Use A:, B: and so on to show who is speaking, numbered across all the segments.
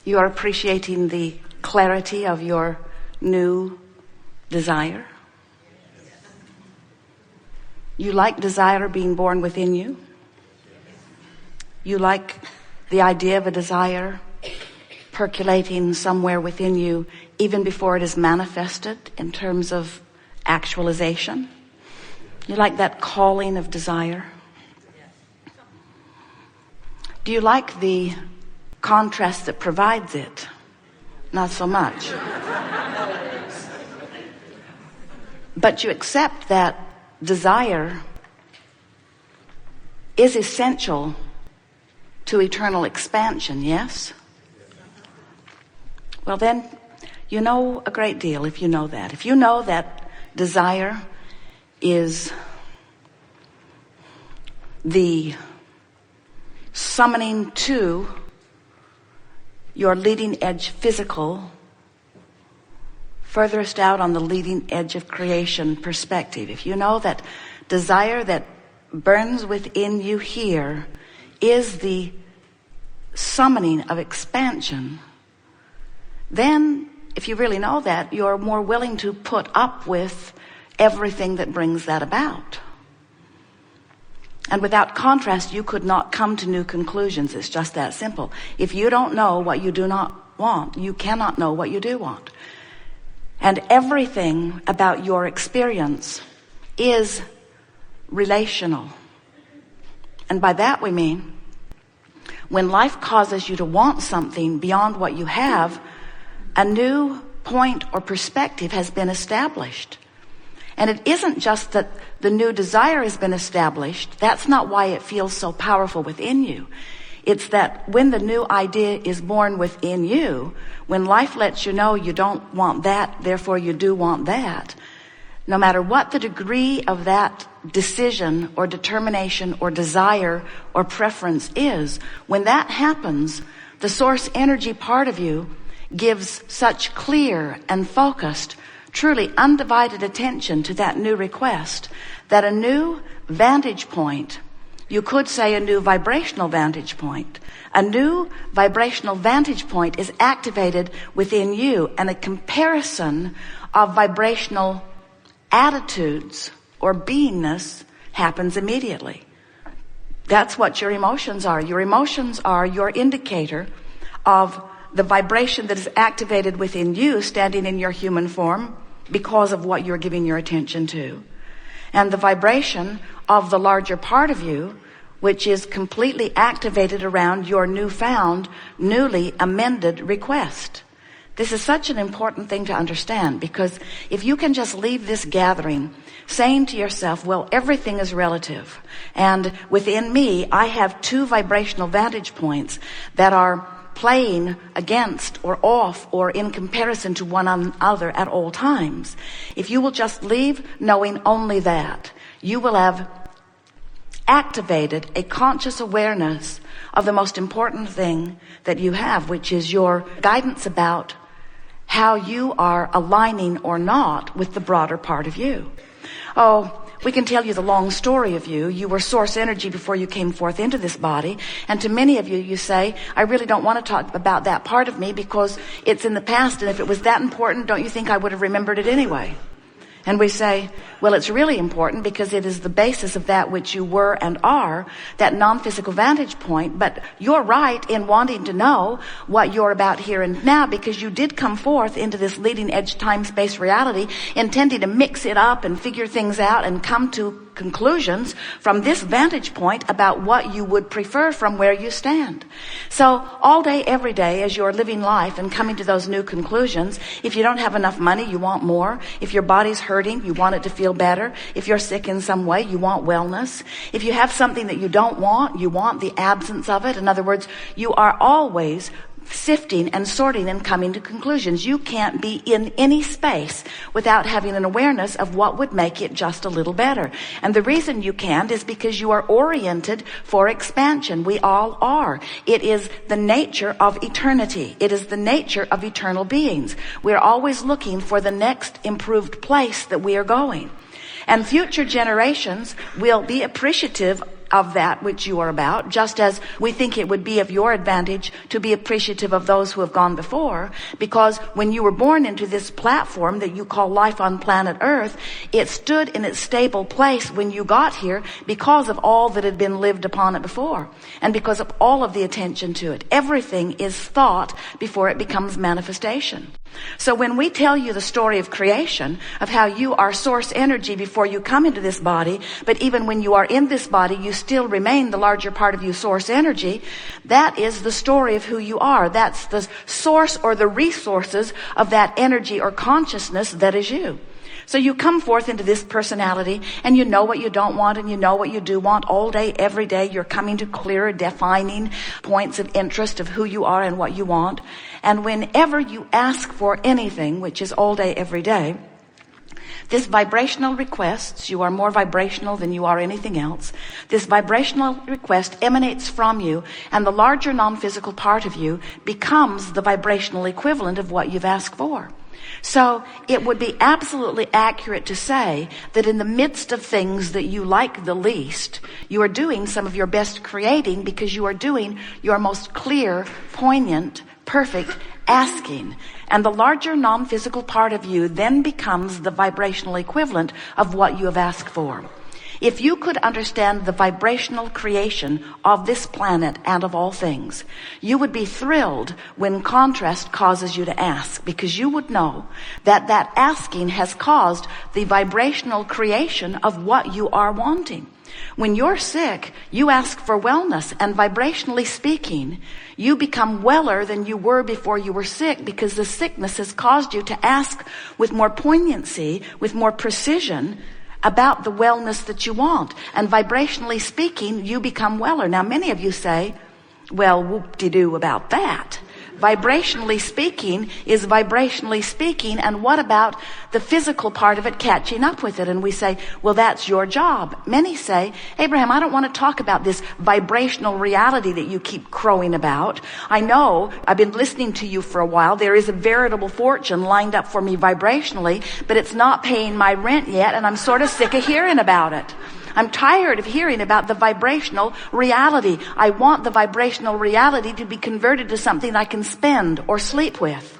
A: You are appreciating the clarity of your new desire. You like desire being born within you. You like the idea of a desire percolating somewhere within you even before it is manifested in terms of actualization. You like that calling of desire. Do you like the contrast that provides it? Not so much. But you accept that desire is essential to eternal expansion, yes? Well then, you know a great deal if you know that. If you know that desire is the summoning to your leading edge physical, furthest out on the leading edge of creation perspective. If you know that desire that burns within you here is the summoning of expansion, then if you really know that, you're more willing to put up with everything that brings that about. And without contrast, you could not come to new conclusions. It's just that simple. If you don't know what you do not want, you cannot know what you do want. And everything about your experience is relational. And by that we mean, when life causes you to want something beyond what you have, a new point or perspective has been established. And it isn't just that the new desire has been established. That's not why it feels so powerful within you. It's that when the new idea is born within you, when life lets you know you don't want that, therefore you do want that, no matter what the degree of that decision or determination or desire or preference is, when that happens, the source energy part of you gives such clear and focused, truly undivided attention to that new request that a new vantage point, you could say a new vibrational vantage point, a new vibrational vantage point is activated within you, and a comparison of vibrational attitudes or beingness happens immediately. That's what your emotions are. Your emotions are your indicator of the vibration that is activated within you, standing in your human form because of what you're giving your attention to. And the vibration of the larger part of you, which is completely activated around your newfound, newly amended request. This is such an important thing to understand, because if you can just leave this gathering saying to yourself, well, everything is relative, and within me I have two vibrational vantage points that are playing against or off or in comparison to one another at all times. If you will just leave knowing only that, you will have activated a conscious awareness of the most important thing that you have, which is your guidance about how you are aligning or not with the broader part of you. Oh, we can tell you the long story of you. You were source energy before you came forth into this body. And to many of you, you say, I really don't want to talk about that part of me because it's in the past. And if it was that important, don't you think I would have remembered it anyway? And we say, well, it's really important because it is the basis of that which you were and are, that non-physical vantage point. But you're right in wanting to know what you're about here and now, because you did come forth into this leading edge time-space reality intending to mix it up and figure things out and come to conclusions from this vantage point about what you would prefer from where you stand. So all day, every day, as you're living life and coming to those new conclusions, if you don't have enough money, you want more. If your body's hurting, you want it to feel better. If you're sick in some way, you want wellness. If you have something that you don't want, you want the absence of it. In other words, you are always sifting and sorting and coming to conclusions. You can't be in any space without having an awareness of what would make it just a little better. And the reason you can't is because you are oriented for expansion. We all are. It is the nature of eternity. It is the nature of eternal beings. We're always looking for the next improved place that we are going. And future generations will be appreciative of that which you are about, just as we think it would be of your advantage to be appreciative of those who have gone before, because when you were born into this platform that you call life on planet Earth, it stood in its stable place when you got here because of all that had been lived upon it before, and because of all of the attention to it. Everything is thought before it becomes manifestation. So when we tell you the story of creation, of how you are source energy before you come into this body, but even when you are in this body, you still remain the larger part of you source energy, that is the story of who you are. That's the source or the resources of that energy or consciousness that is you. So you come forth into this personality, and you know what you don't want and you know what you do want all day, every day. You're coming to clearer, defining points of interest of who you are and what you want. And whenever you ask for anything, which is all day, every day, this vibrational request, you are more vibrational than you are anything else. This vibrational request emanates from you, and the larger non-physical part of you becomes the vibrational equivalent of what you've asked for. So it would be absolutely accurate to say that in the midst of things that you like the least, you are doing some of your best creating, because you are doing your most clear, poignant, perfect asking. And the larger non-physical part of you then becomes the vibrational equivalent of what you have asked for. If you could understand the vibrational creation of this planet and of all things, you would be thrilled when contrast causes you to ask, because you would know that that asking has caused the vibrational creation of what you are wanting. When you're sick, you ask for wellness, and vibrationally speaking, you become weller than you were before you were sick, because the sickness has caused you to ask with more poignancy, with more precision, about the wellness that you want. And vibrationally speaking, you become weller. Now, many of you say, well, whoop-de-doo about that. Vibrationally speaking is vibrationally speaking, and what about the physical part of it catching up with it? And we say, well, that's your job. Many say, Abraham, I don't want to talk about this vibrational reality that you keep crowing about. I know, I've been listening to you for a while. There is a veritable fortune lined up for me vibrationally, but it's not paying my rent yet, and I'm sort of sick of hearing about it. I'm tired of hearing about the vibrational reality. I want the vibrational reality to be converted to something I can spend or sleep with.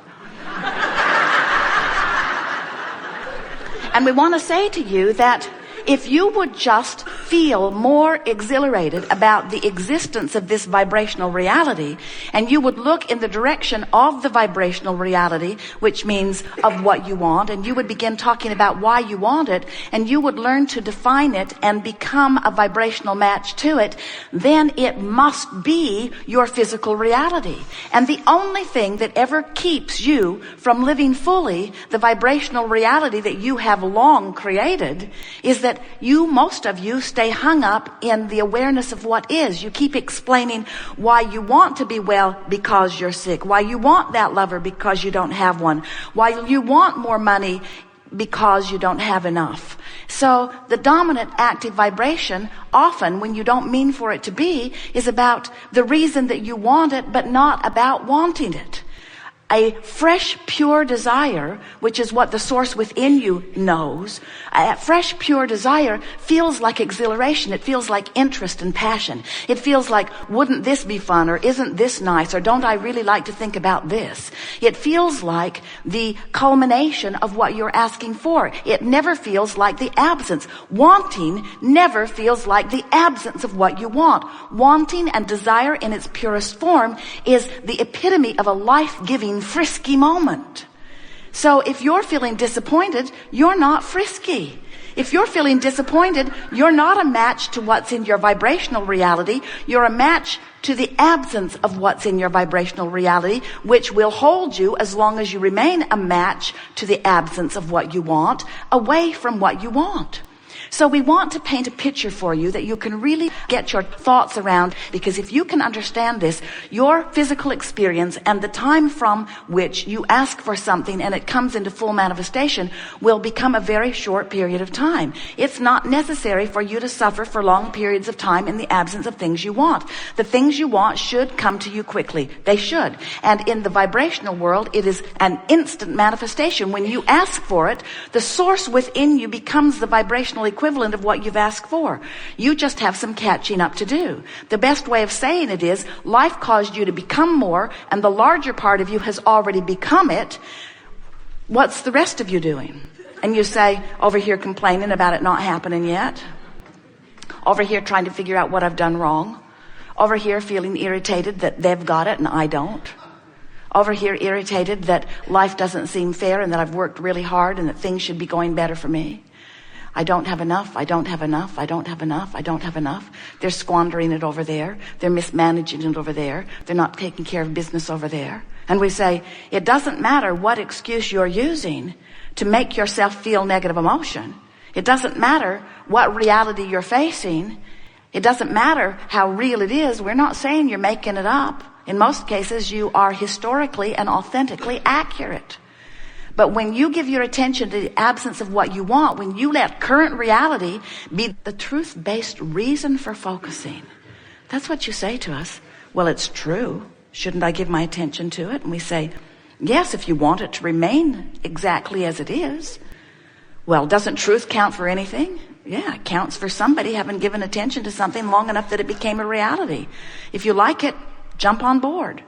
A: And we want to say to you that if you would just feel more exhilarated about the existence of this vibrational reality, and you would look in the direction of the vibrational reality, which means of what you want, and you would begin talking about why you want it, and you would learn to define it and become a vibrational match to it, then it must be your physical reality. And the only thing that ever keeps you from living fully the vibrational reality that you have long created is that most of you stay hung up in the awareness of what is. You keep explaining why you want to be well because you're sick, why you want that lover because you don't have one, why you want more money because you don't have enough. So the dominant active vibration, often when you don't mean for it to be, is about the reason that you want it, but not about wanting it. A fresh, pure desire, which is what the source within you knows, a fresh, pure desire feels like exhilaration. It feels like interest and passion. It feels like, wouldn't this be fun, or isn't this nice, or don't I really like to think about this? It feels like the culmination of what you're asking for. It never feels like the absence. Wanting never feels like the absence of what you want. Wanting and desire in its purest form is the epitome of a life-giving frisky moment. So if you're feeling disappointed, you're not frisky. If you're feeling disappointed, you're not a match to what's in your vibrational reality. You're a match to the absence of what's in your vibrational reality, which will hold you, as long as you remain a match to the absence of what you want, away from what you want. So we want to paint a picture for you that you can really get your thoughts around, because if you can understand this, your physical experience and the time from which you ask for something and it comes into full manifestation will become a very short period of time. It's not necessary for you to suffer for long periods of time in the absence of things you want. The things you want should come to you quickly. They should. And in the vibrational world, it is an instant manifestation. When you ask for it, the source within you becomes the vibrational equivalent of what you've asked for. You just have some catching up to do. The best way of saying it is, life caused you to become more, and the larger part of you has already become it. What's the rest of you doing? And you say, over here complaining about it not happening yet. Over here trying to figure out what I've done wrong. Over here feeling irritated that they've got it and I don't. Over here irritated that life doesn't seem fair and that I've worked really hard and that things should be going better for me. I don't have enough, I don't have enough, I don't have enough, I don't have enough. They're squandering it over there. They're mismanaging it over there. They're not taking care of business over there. And we say, it doesn't matter what excuse you're using to make yourself feel negative emotion. It doesn't matter what reality you're facing. It doesn't matter how real it is. We're not saying you're making it up. In most cases, you are historically and authentically accurate. But when you give your attention to the absence of what you want, when you let current reality be the truth-based reason for focusing, that's what you say to us. Well, it's true. Shouldn't I give my attention to it? And we say, yes, if you want it to remain exactly as it is. Well, doesn't truth count for anything? Yeah, it counts for somebody having given attention to something long enough that it became a reality. If you like it, jump on board.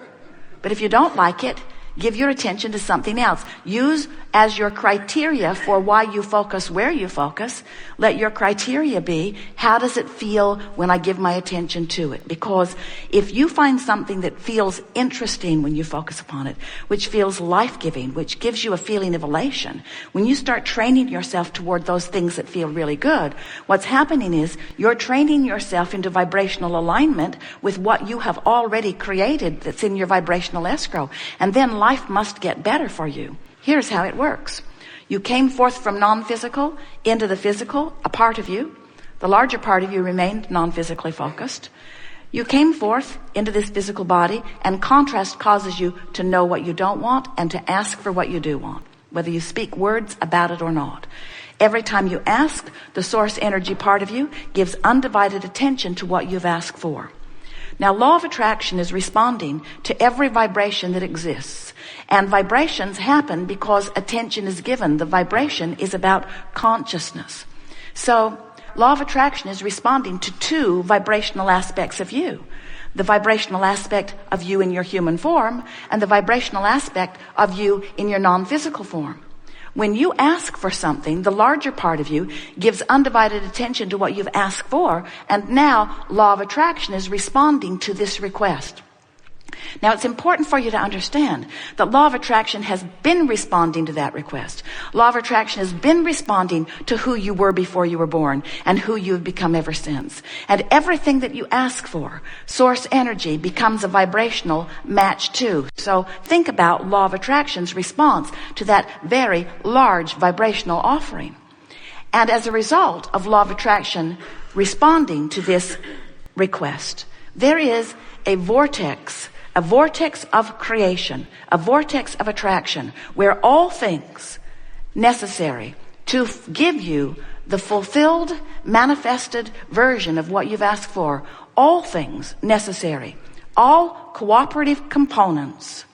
A: But if you don't like it, give your attention to something else. Use as your criteria for why you focus where you focus. Let your criteria be, how does it feel when I give my attention to it? Because if you find something that feels interesting when you focus upon it, which feels life-giving, which gives you a feeling of elation, when you start training yourself toward those things that feel really good, what's happening is you're training yourself into vibrational alignment with what you have already created that's in your vibrational escrow. And then life must get better for you. Here's how it works. You came forth from non-physical into the physical, a part of you. The larger part of you remained non-physically focused. You came forth into this physical body, and contrast causes you to know what you don't want and to ask for what you do want, whether you speak words about it or not. Every time you ask, the source energy part of you gives undivided attention to what you've asked for. Now, law of attraction is responding to every vibration that exists. And vibrations happen because attention is given. The vibration is about consciousness. So, law of attraction is responding to two vibrational aspects of you. The vibrational aspect of you in your human form and the vibrational aspect of you in your non-physical form. When you ask for something, the larger part of you gives undivided attention to what you've asked for, and now law of attraction is responding to this request. Now, it's important for you to understand that law of attraction has been responding to that request. Law of attraction has been responding to who you were before you were born and who you've become ever since. And everything that you ask for, source energy becomes a vibrational match to. So think about law of attraction's response to that very large vibrational offering. And as a result of law of attraction responding to this request, there is a vortex of creation, a vortex of attraction, where all things necessary to give you the fulfilled, manifested version of what you've asked for, all things necessary, all cooperative components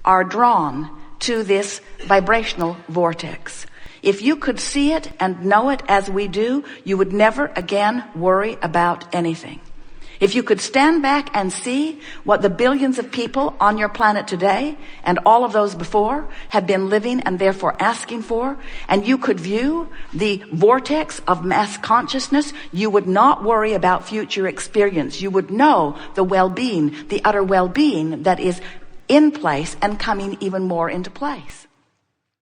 A: are drawn to this vibrational vortex. If you could see it and know it as we do, you would never again worry about anything. If you could stand back and see what the billions of people on your planet today and all of those before have been living and therefore asking for, and you could view the vortex of mass consciousness, you would not worry about future experience. You would know the well-being, the utter well-being that is in place and coming even more into place.